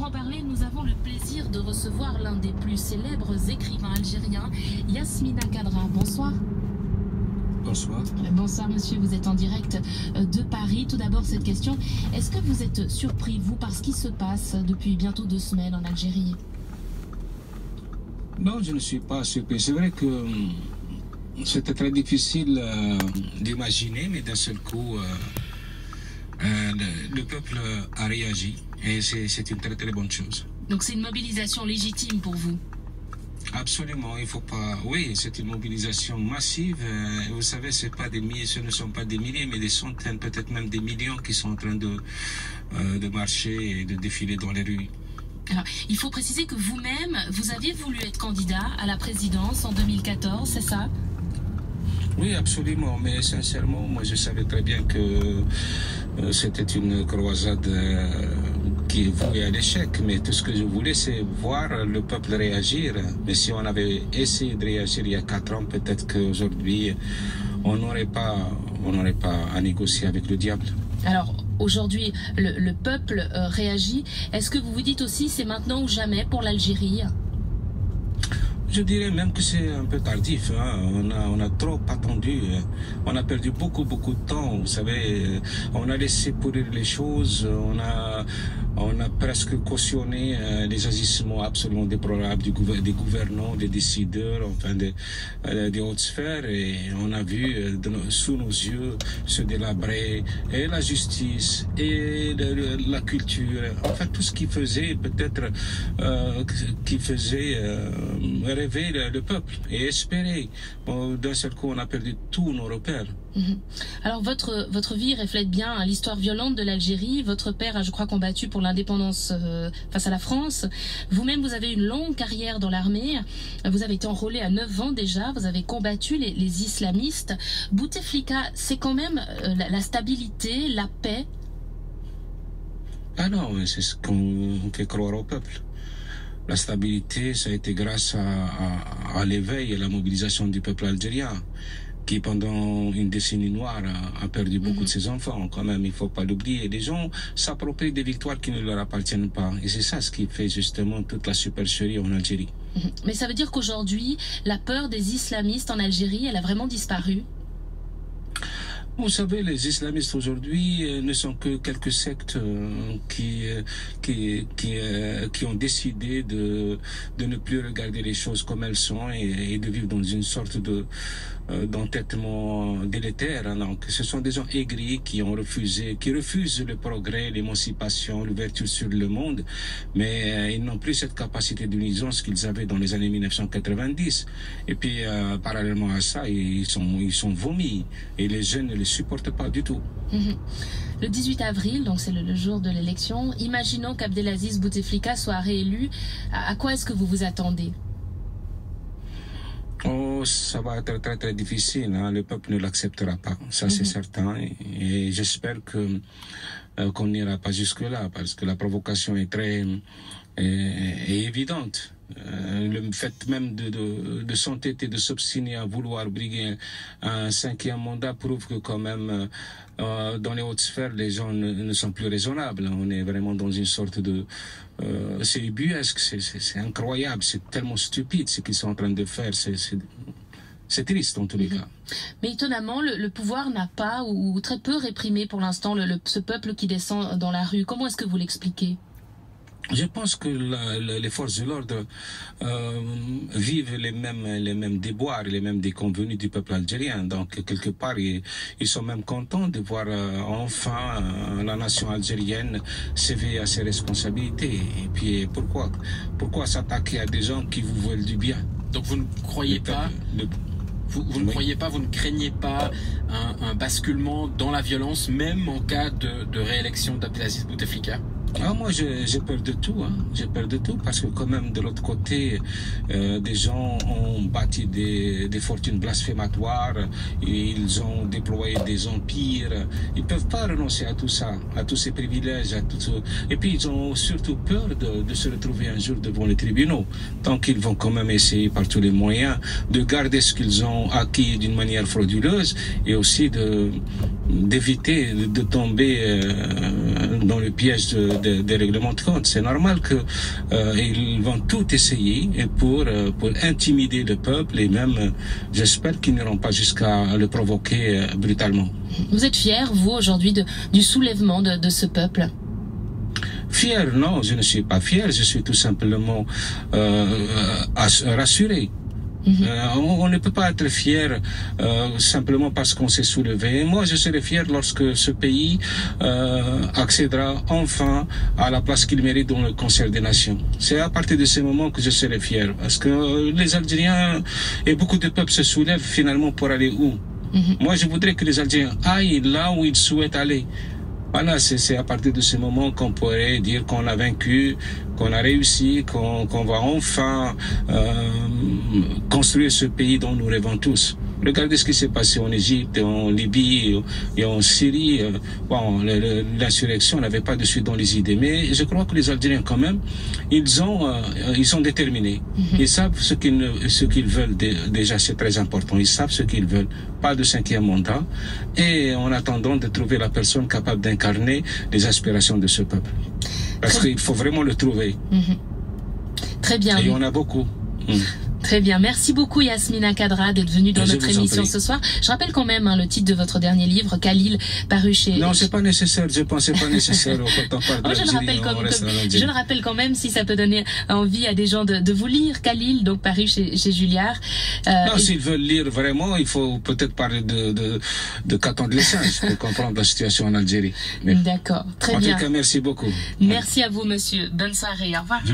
en parler, nous avons le plaisir de recevoir l'un des plus célèbres écrivains algériens, Yasmina Khadra. Bonsoir. Bonsoir. Bonsoir monsieur, vous êtes en direct de Paris. Tout d'abord cette question, est-ce que vous êtes surpris, vous, par ce qui se passe depuis bientôt 2 semaines en Algérie? Non, je ne suis pas surpris. C'est vrai que c'était très difficile d'imaginer, mais d'un seul coup, le peuple a réagi et c'est une très très bonne chose. Donc c'est une mobilisation légitime pour vous? Absolument, il faut pas. Oui, c'est une mobilisation massive. Vous savez, ce ne sont pas des milliers, mais des centaines, peut-être même des millions qui sont en train de marcher et de défiler dans les rues. Alors, il faut préciser que vous-même, vous aviez voulu être candidat à la présidence en 2014, c'est ça? Oui, absolument, mais sincèrement, moi je savais très bien que c'était une croisade qui est vouée à l'échec, mais tout ce que je voulais, c'est voir le peuple réagir. Mais si on avait essayé de réagir il y a 4 ans, peut-être qu'aujourd'hui, on n'aurait pas à négocier avec le diable. Alors, aujourd'hui, le peuple réagit. Est-ce que vous vous dites aussi, c'est maintenant ou jamais pour l'Algérie? Je dirais même que c'est un peu tardif. Hein. On a trop attendu. On a perdu beaucoup de temps. Vous savez, on a laissé pourrir les choses. On a presque cautionné les agissements absolument déplorables des gouvernants, des décideurs, enfin des hautes sphères. Et on a vu sous nos yeux se délabrer et la justice et la culture. Enfin, tout ce qui faisait peut-être rêver le peuple et espérer. Bon, d'un seul coup, on a perdu tous nos repères. Alors, votre vie reflète bien l'histoire violente de l'Algérie. Votre père a, je crois, combattu pour l'indépendance face à la France. Vous-même, vous avez une longue carrière dans l'armée. Vous avez été enrôlé à 9 ans déjà. Vous avez combattu les islamistes. Bouteflika, c'est quand même la stabilité, la paix? Ah non, c'est ce qu'on fait croire au peuple. La stabilité, ça a été grâce à l'éveil et à la mobilisation du peuple algérien, qui pendant une décennie noire a perdu beaucoup de ses enfants. Quand même, il faut pas l'oublier. Les gens s'approprient des victoires qui ne leur appartiennent pas. Et c'est ça ce qui fait justement toute la supercherie en Algérie. Mais ça veut dire qu'aujourd'hui, la peur des islamistes en Algérie, elle a vraiment disparu? Vous savez, les islamistes aujourd'hui ne sont que quelques sectes qui ont décidé de ne plus regarder les choses comme elles sont et de vivre dans une sorte d'entêtement délétère. Donc, ce sont des gens aigris qui refusent le progrès, l'émancipation, l'ouverture sur le monde, mais ils n'ont plus cette capacité d'unison qu'ils avaient dans les années 1990. Et puis, parallèlement à ça, ils sont vomis et les jeunes ne les supportent pas du tout. Le 18 avril, donc c'est le jour de l'élection, imaginons qu'Abdelaziz Bouteflika soit réélu. À quoi est-ce que vous vous attendez? Oh, ça va être très très difficile. Hein. Le peuple ne l'acceptera pas, ça c'est certain. Et j'espère qu'on n'ira pas jusque-là, parce que la provocation est très évidente. Le fait même de s'entêter, de s'obstiner à vouloir briguer un 5e mandat prouve que quand même dans les hautes sphères, les gens ne sont plus raisonnables. On est vraiment dans une sorte de... c'est ubuesque, c'est incroyable, c'est tellement stupide ce qu'ils sont en train de faire. C'est triste en tous les cas. Mais étonnamment, le pouvoir n'a pas ou très peu réprimé pour l'instant ce peuple qui descend dans la rue. Comment est-ce que vous l'expliquez? Je pense que les forces de l'ordre vivent les mêmes déboires, les mêmes déconvenus du peuple algérien. Donc, quelque part, ils sont même contents de voir enfin la nation algérienne s'éveiller à ses responsabilités. Et puis, pourquoi s'attaquer à des gens qui vous veulent du bien? Donc, vous ne croyez pas... Vous ne croyez pas, vous ne craignez pas un basculement dans la violence, même en cas de réélection d'Abdelaziz Bouteflika? Ah, moi, j'ai peur de tout. Hein. J'ai peur de tout parce que quand même, de l'autre côté, des gens ont bâti des fortunes blasphématoires, ils ont déployé des empires. Ils peuvent pas renoncer à tout ça, à tous ces privilèges, à tout ça. Et puis, ils ont surtout peur de se retrouver un jour devant les tribunaux. Donc, ils vont quand même essayer par tous les moyens de garder ce qu'ils ont acquis d'une manière frauduleuse et aussi d'éviter de tomber dans le piège des règlements de compte. C'est normal que ils vont tout essayer pour intimider le peuple et même, j'espère qu'ils n'iront pas jusqu'à le provoquer brutalement. Vous êtes fier, vous, aujourd'hui, du soulèvement de ce peuple? Fier, non, je ne suis pas fier, je suis tout simplement rassuré. On ne peut pas être fier simplement parce qu'on s'est soulevé. Et moi, je serai fier lorsque ce pays accédera enfin à la place qu'il mérite dans le concert des nations. C'est à partir de ce moment que je serai fier. Parce que les Algériens et beaucoup de peuples se soulèvent finalement pour aller où? Moi, je voudrais que les Algériens aillent là où ils souhaitent aller. Voilà, c'est à partir de ce moment qu'on pourrait dire qu'on a vaincu, qu'on a réussi, qu'on va enfin construire ce pays dont nous rêvons tous. Regardez ce qui s'est passé en Égypte, en Libye et en Syrie. Bon, l'insurrection n'avait pas de suite dans les idées. Mais je crois que les Algériens, quand même, ils sont déterminés. Ils savent ce qu'ils veulent déjà, c'est très important. Ils savent ce qu'ils veulent. Pas de 5e mandat. Et en attendant de trouver la personne capable d'incarner les aspirations de ce peuple. Parce qu'il faut vraiment le trouver. Très bien. Et il y en a beaucoup. Très bien. Merci beaucoup Yasmina Kadra d'être venue dans notre émission ce soir. Je rappelle quand même le titre de votre dernier livre, Khalil, paru chez... Non, c'est pas nécessaire. Je pense que c'est pas nécessaire quand on parle de je le rappelle quand même si ça peut donner envie à des gens de vous lire, Khalil, donc paru chez Julliard. Non, s'ils veulent lire vraiment, il faut peut-être parler de Caton de l'Essence pour comprendre la situation en Algérie. D'accord. Très bien. En tout cas, merci beaucoup. Merci à vous, monsieur. Bonne soirée. Au revoir.